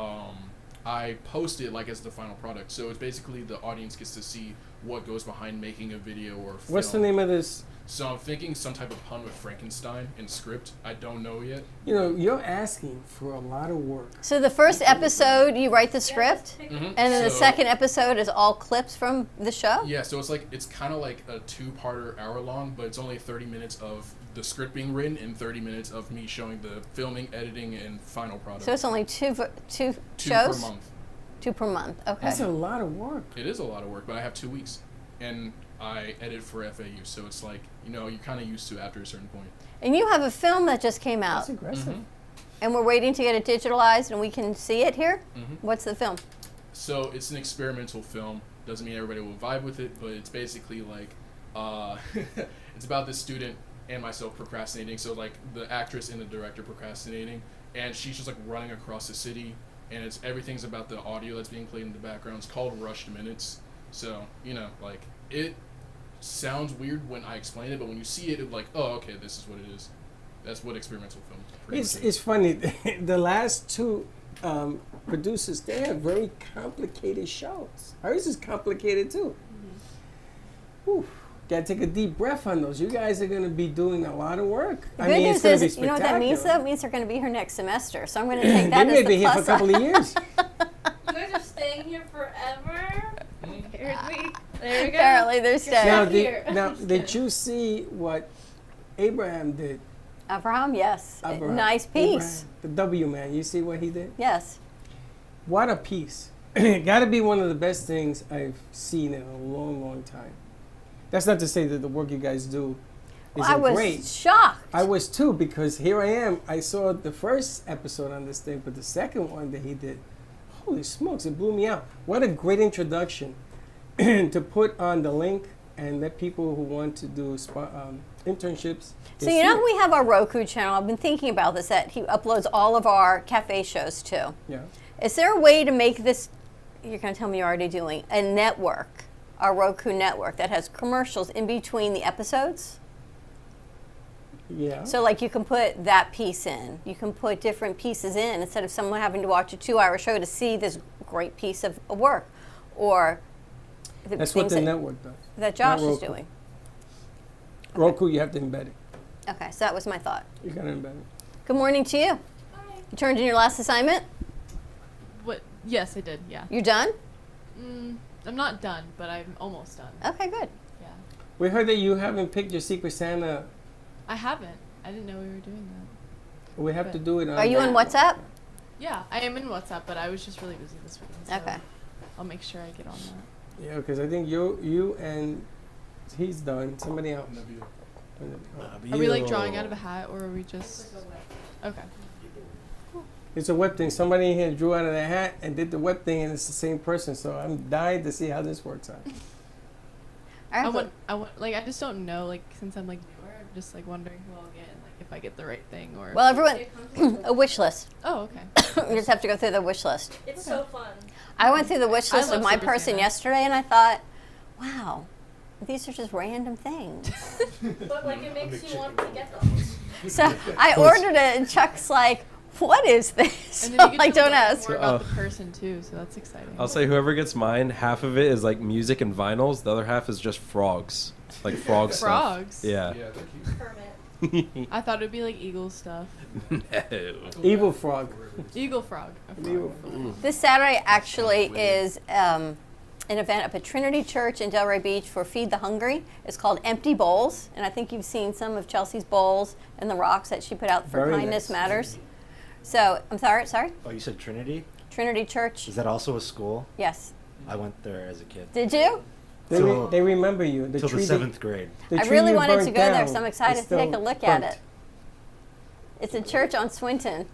I post it like as the final product. So it's basically the audience gets to see what goes behind making a video or film. What's the name of this? So I'm thinking some type of pun with Frankenstein in script. I don't know yet. You know, you're asking for a lot of work. So the first episode, you write the script, Mhm. and then the So- second episode is all clips from the show? Yeah, so it's kind of like a two-parter, hour long, but it's only 30 minutes of the script being written and 30 minutes of me showing the filming, editing, and final product. So it's only two two shows? per month. 2 per month. Okay. That's a lot of work. It is a lot of work, but I have 2 weeks, and I edit for FAU, so it's like, you're kind of used to it after a certain point. And you have a film that just came out, That's aggressive. Mhm. and we're waiting to get it digitalized, and we can see it here? Mhm. What's the film? So it's an experimental film. Doesn't mean everybody will vibe with it, but it's basically like, it's about this student and myself procrastinating. So like the actress and the director procrastinating, and she's just like running across the city, and everything's about the audio that's being played in the background. It's called Rushed Minutes. So like it sounds weird when I explain it, but when you see it, it's like, oh, okay, this is what it is. That's what experimental film pretty much is. It's funny. The last two producers, they have very complicated shows. Ours is complicated too. Whew. Gotta take a deep breath on those. You guys are gonna be doing a lot of work. The I good mean, news it's gonna be is, you know what that means, though? spectacular. It means they're going to be here next semester. So I'm going to take that They as may the be here for a plus couple of years. You guys are staying here forever. Here's me. There we go. Apparently they're staying. Now, Here. did, did you see what Abraham did? Abraham, yes. Abraham. Nice piece. Abraham, the W man. You see what he did? Yes. What a piece. Got to be one of the best things I've seen in a long, long time. That's not to say that the work you guys do Well, isn't I was great. shocked. I was too, because here I am. I saw the first episode on this thing, but the second one that he did, holy smokes, it blew me out. What a great introduction to put on the link and let people who want to do internships. So you know we have our Roku channel. I've been thinking about this, that he uploads all of our cafe shows to. Yeah. Is there a way to make this, you're going to tell me you're already doing, a network, our Roku network that has commercials in between the episodes? Yeah. So like you can put that piece in. You can put different pieces in instead of someone having to watch a 2-hour show to see this great piece of work. Or the That's what things the that, network does. that Josh not is Roku. doing. Roku, you have to embed it. Okay, so that was my thought. You got to embed it. Good morning to you. You turned in your last assignment? What? Yes, I did. Yeah. You're done? I'm not done, but I'm almost done. Okay, good. Yeah. We heard that you haven't picked your Secret Santa. I haven't. I didn't know we were doing that. We have to do it on Are you on WhatsApp? Yeah, I am in WhatsApp, but I was just really busy this weekend. So Okay. I'll make sure I get on that. Yeah, because I think you and he's done. Somebody else. Are we like drawing out of a hat, or are we just? Okay. It's a web thing. Somebody here drew out of their hat and did the web thing, and it's the same person. So I'm dying to see how this works out. All right, I want, like, I just don't know, like, since I'm like newer, I'm just like wondering who I'll get, and like if I get the right thing, or. well, everyone, a wish list. Oh, okay. You just have to go through the wish list. It's so fun. I went through the wish I list of love my Secret person Santa. yesterday, and I thought, wow, these are just random things. But like it makes you want to get them. So I ordered it, and Chuck's like, what is this? And then you get Like, to don't learn ask. more about the person too, so that's exciting. I'll say whoever gets mine, half of it is like music and vinyls. The other half is just frogs, like frog stuff. Frogs? Yeah. Yeah, they're cute. I thought it'd be like eagle stuff. No. Evil frog. Eagle frog. A frog. Evil frog. This Saturday actually is an event up at Trinity Church in Delray Beach for Feed the Hungry. It's called Empty Bowls, and I think you've seen some of Chelsea's bowls and the rocks that she put out for Very Kindness nice. Matters. So, I'm sorry? Oh, you said Trinity? Trinity Church? Is that also a school? Yes. I went there as a kid. Did you? They remember you. The Till the tree 7th grade. the I tree really you wanted to burnt go there, down so I'm is excited to take a still look at burnt. it. It's a church on Swinton.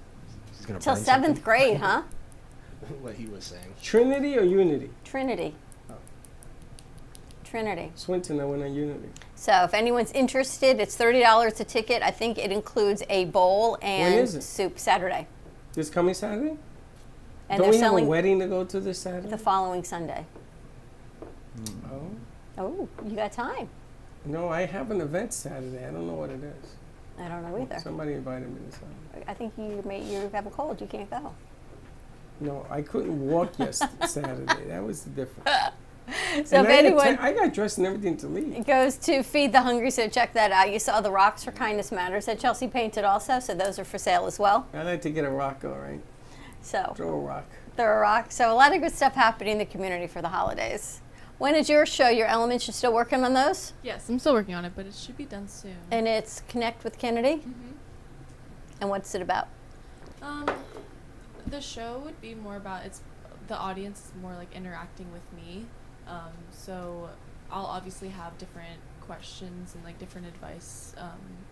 She's gonna Till burn 7th something? grade, huh? What he was saying. Trinity or Unity? Trinity. Oh. Trinity. Swinton, I went on Unity. So if anyone's interested, it's $30 a ticket. I think it includes a bowl and is it? soup Saturday. This coming Saturday? And Don't they're we have a selling wedding to go to this Saturday? the following Sunday. Oh. Oh, you got time. No, I have an event Saturday. I don't know what it is. I don't know either. Somebody invited me to something. I think you have a cold. You can't go. No, I couldn't walk Saturday. That was the difference. So And if anyone I got dressed and everything to leave. goes to Feed the Hungry, so check that out. You saw the rocks for Kindness Matters that Chelsea painted also, so those are for sale as well. I like to get a rock, all right. So Throw a rock. they're a rock. So a lot of good stuff happening in the community for the holidays. When is your show? Your Elements, you're still working on those? Yes, I'm still working on it, but it should be done soon. And it's Connect with Kennedy? Mhm. And what's it about? The show would be more about the audience is more like interacting with me. So I'll obviously have different questions and like different advice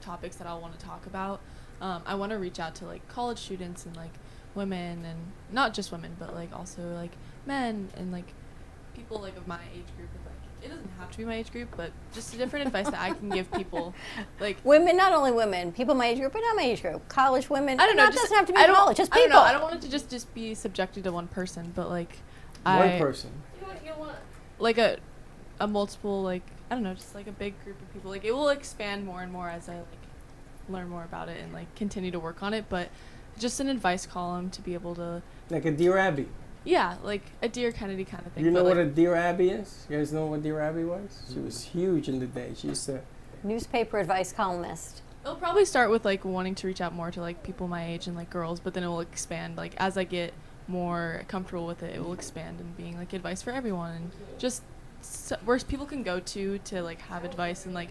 topics that I'll want to talk about. I want to reach out to like college students and like women, and not just women, but like also like men and like people like of my age group. And, like, it doesn't have to be my age group, but just a different advice that I can give people. Like Women, not only women, people my age group, but not my age group. College women. I don't know. It Just, doesn't have to be I don't, college, just I don't people. know. I don't want it to just be subjected to one person, but like One person. You want like a multiple, like I don't know, just like a big group of people. Like it will expand more and more as I like learn more about it and like continue to work on it. But just an advice column to be able to, Like a Dear Abby. yeah, like a Dear Kennedy kind of thing. You know but, what a like, Dear Abby is? You guys know what Dear Abby was? She was huge in the day. She used to. Newspaper advice columnist. it'll probably start with like wanting to reach out more to like people my age and like girls, but then it will expand like as I get more comfortable with it. It will expand and being like advice for everyone and just where people can go to like have advice and like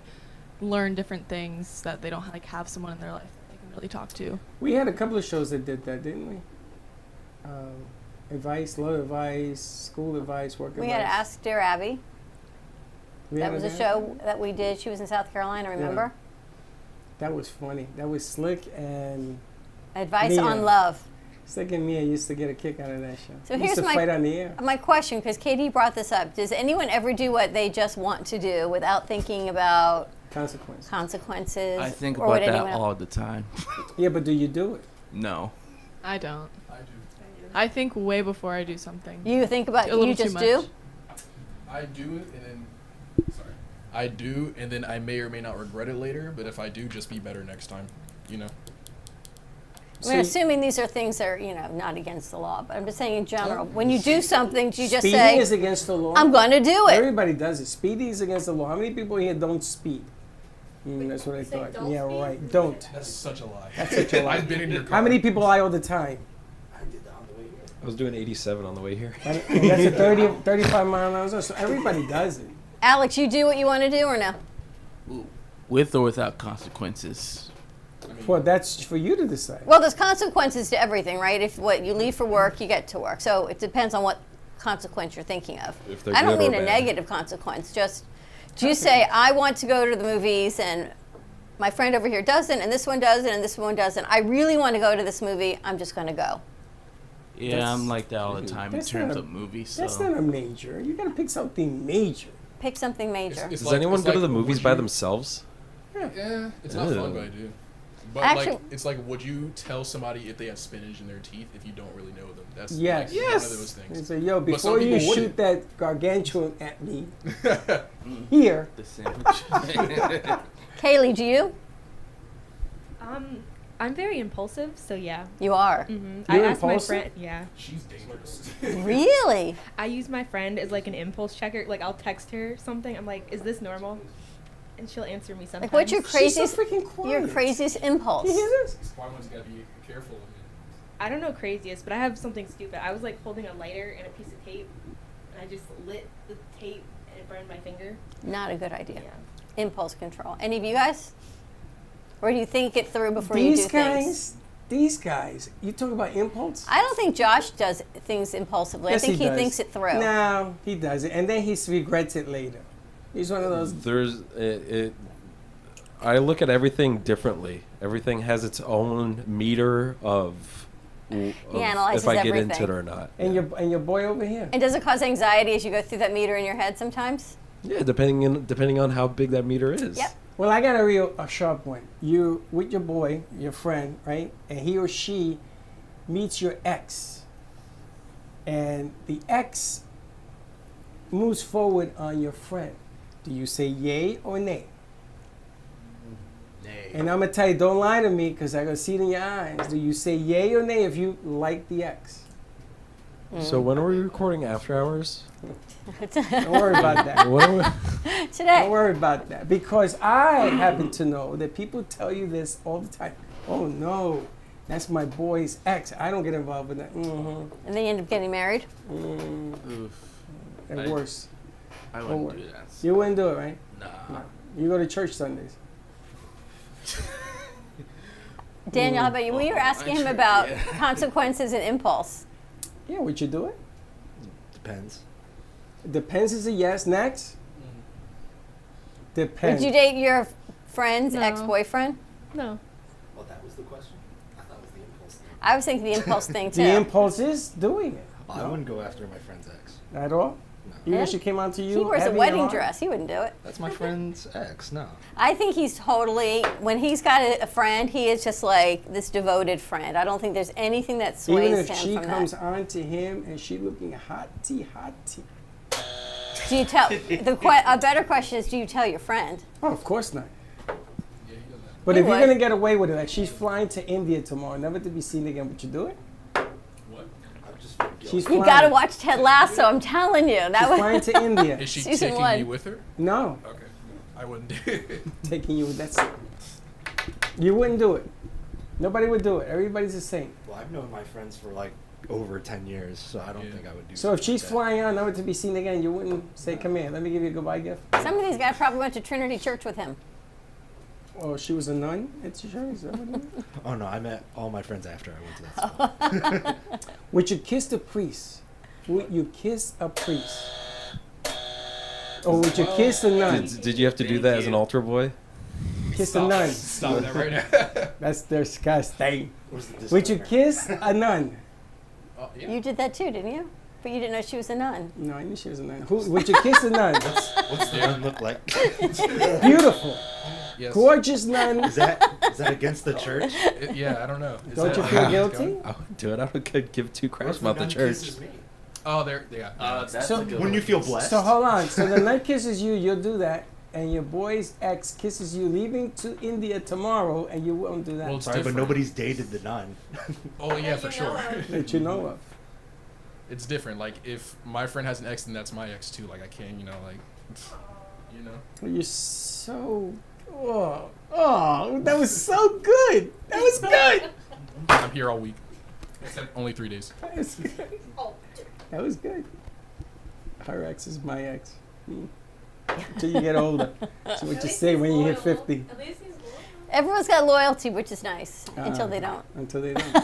learn different things that they don't like have someone in their life that they can really talk to. We had a couple of shows that did that, didn't we? Advice, love advice, school advice, work We advice. had to Ask Dear Abby. We That had was a that? show that we did. She was in South Carolina, remember? That was funny. That was Slick and Advice Mia. on love. Slick and Mia used to get a kick out of that show. So Used here's to my- fight on the air. My question, because Katie brought this up, does anyone ever do what they just want to do without thinking about Consequences. consequences? I think or would about that anyone else- all the time. Yeah, but do you do it? No. I don't. I do. I think way before I do something. You think about, A little you too just much. do? I do, and then I do, and then I may or may not regret it later. But if I do, just be better next time. You know. We're assuming these are things that are, not against the law, but I'm just saying in general. When you do something, do you just Speeding say, is against the law. I'm going to do it? Everybody does it. Speeding is against the law. How many people here don't speed? That's what I You say thought. don't Yeah, speed? right. Don't. That's such a lie. That's such a lie. I've been in your car. How many people lie all the time? I did that on the way here. I was doing 87 on the way here. And that's a 30, 35 mile an hour zone. So everybody does it. Alex, you do what you want to do or no? With or without consequences. Well, that's for you to decide. Well, there's consequences to everything, right? If what you leave for work, you get to work. So it depends on what consequence you're thinking of. If they're I don't good or mean a bad. negative consequence. Just do you say I want to go to the movies and my friend over here doesn't, and this one doesn't, and this one doesn't. I really want to go to this movie. I'm just going to go. Yeah, That's- I'm like that all the time in that's terms not a- of movies. That's So not a major. You gotta pick something major. Pick something major. It's Does like- anyone it's go to like, the movies would by you- themselves? Yeah, it's not Ew. fun, but I do. But Actually- like, it's like, would you tell somebody if they have spinach in their teeth if you don't really know them? That's Yes. like one of those They things. say, yo, But some before you people shoot wouldn't. that gargantuan at me, here. the sandwich. Kaylee, do you? I'm very impulsive, so yeah. You are. I You're asked my impulsive? friend. Yeah. She's dangerous. Really? I use my friend as like an impulse checker. Like I'll text her something. I'm like, "Is this normal?" And she'll answer me sometimes. Like, what's your She's so craziest? freaking quiet. Your craziest impulse. You hear this? That's why one's gotta be careful. I don't know craziest, but I have something stupid. I was like holding a lighter and a piece of tape, and I just lit the tape and it burned my finger. Not a good idea. Yeah. Impulse control. Any of you guys? Or do you think it through before These you do things? guys, these guys. You talk about impulse. I don't think Josh does things impulsively. Yes, I think he does. thinks it through. No, he does it, and then he regrets it later. He's one of those. There's I look at everything differently. Everything has its own meter of analyzes if I get everything. into it or not. And yeah. your boy over here. And does it cause anxiety as you go through that meter in your head sometimes? Yeah, depending on how big that meter is. Yep. Well, I got a sharp one. You with your boy, your friend, right? And he or she meets your ex, and the ex moves forward on your friend. Do you say yay or nay? Nay. And I'm gonna tell you, don't lie to me, because I gonna see it in your eyes. Do you say yay or nay if you like the ex? So when are we recording After Hours? Don't worry about that. What are we? Today. Don't worry about that, because I happen to know that people tell you this all the time. Oh no, that's my boy's ex. I don't get involved with that. And then you end up getting married? Oof. And I- worse. I Don't wouldn't worry. do that. You wouldn't do it, right? Nah. You go to church Sundays. Daniel, how about you? We were asking him sure, about yeah. consequences and impulse. Yeah, would you do it? Depends. It depends is a yes. Next. Depends. Would you date your friend's No. ex-boyfriend? No. Well, that was the question. I thought it was the impulse thing. I was thinking the impulse thing too. The impulse is doing it. I wouldn't go after my friend's ex. At all? No. Even Yeah. if she came on to you. He wears a heavy wedding and hard? dress. He wouldn't do it. That's my friend's ex. No. I think he's totally, when he's got a friend, he is just like this devoted friend. I don't think there's anything that sways Even if him she from comes that. on to him and she looking hotty. Do you tell, a better question is, do you tell your friend? Oh, of course not. Yeah, he does that. But He if you're would. gonna get away with it, like she's flying to India tomorrow, never to be seen again, would you do it? What? I just feel guilty. She's You flying. gotta watch Ted Lasso, I'm telling you. That She's was flying to India. Is she Season taking one. me with her? No, Okay. I wouldn't do it. taking you. That's. You wouldn't do it. Nobody would do it. Everybody's the same. Well, I've known my friends for like over 10 years, so I don't Yeah. think I would do. So if something she's like that. flying on, never to be seen again, you wouldn't say, "Come here, let me give you a goodbye gift." some of these guys probably went to Trinity Church with him. Oh, she was a nun at your church. Is that what it is? Oh no, I met all my friends after I went to that school. Would you kiss the priest? Would you kiss a priest? Or would you kiss a nun? Did you have to do that as an altar boy? Kiss a nun. Stop that right now. That's disgusting. Where's the Would you disco kiss a nun? Oh, yeah. You did that too, didn't you? But you didn't know she was a nun. No, I knew she was a nun. Would you kiss a nun? What's the nun look like? Beautiful, Yes. gorgeous nun. Is that against the church? Yeah, I don't know. Is Don't that- you feel guilty? I would do it. I would give two What craps if about the nun church. kisses me? Oh, there. Yeah. That's So- a good Wouldn't you one. feel blessed? So hold on. So the nun kisses you, you'll do that, and your boy's ex kisses you, leaving to India tomorrow, and you won't do that. Well, it's Sorry, but different. nobody's dated the nun. Oh yeah, for sure. that you know of. It's different. Like if my friend has an ex, then that's my ex too. Like I can't, like, you know. Well, you're so Oh, that was so good. That was good. I'm here all week. Except only 3 days. That was good. That was good. Her ex is my ex. Until you get older. So what you say when you hit 50. At least he's loyal. Everyone's got loyalty, which is nice, until they don't. Until they don't.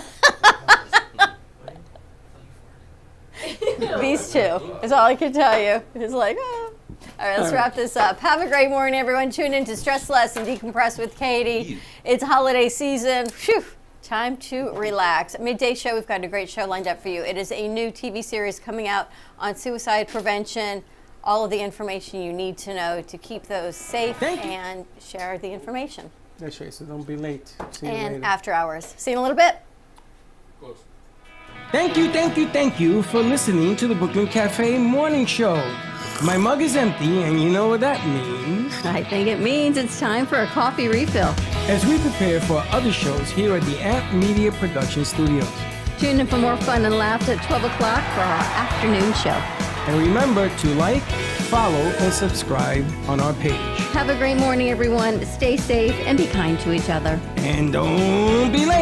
These two is all I can tell you. It's like, oh. All right, let's All right. wrap this up. Have a great morning, everyone. Tune in to Stress Less and Decompress with Katie. It's holiday season. Phew. Time to relax. Midday show, we've got a great show lined up for you. It is a new TV series coming out on suicide prevention. All of the information you need to know to keep those safe Thank you. and share the information. That's right, so don't be late. See you And later. after hours. See you in a little bit. Close. Thank you for listening to the Brooklyn Cafe Morning Show. My mug is empty, and you know what that means. I think it means it's time for a coffee refill. As we prepare for other shows here at the Amp Media Production Studios. Tune in for more fun and laughs at 12 o'clock for our afternoon show. And remember to like, follow, and subscribe on our page. Have a great morning, everyone. Stay safe and be kind to each other. And don't be late.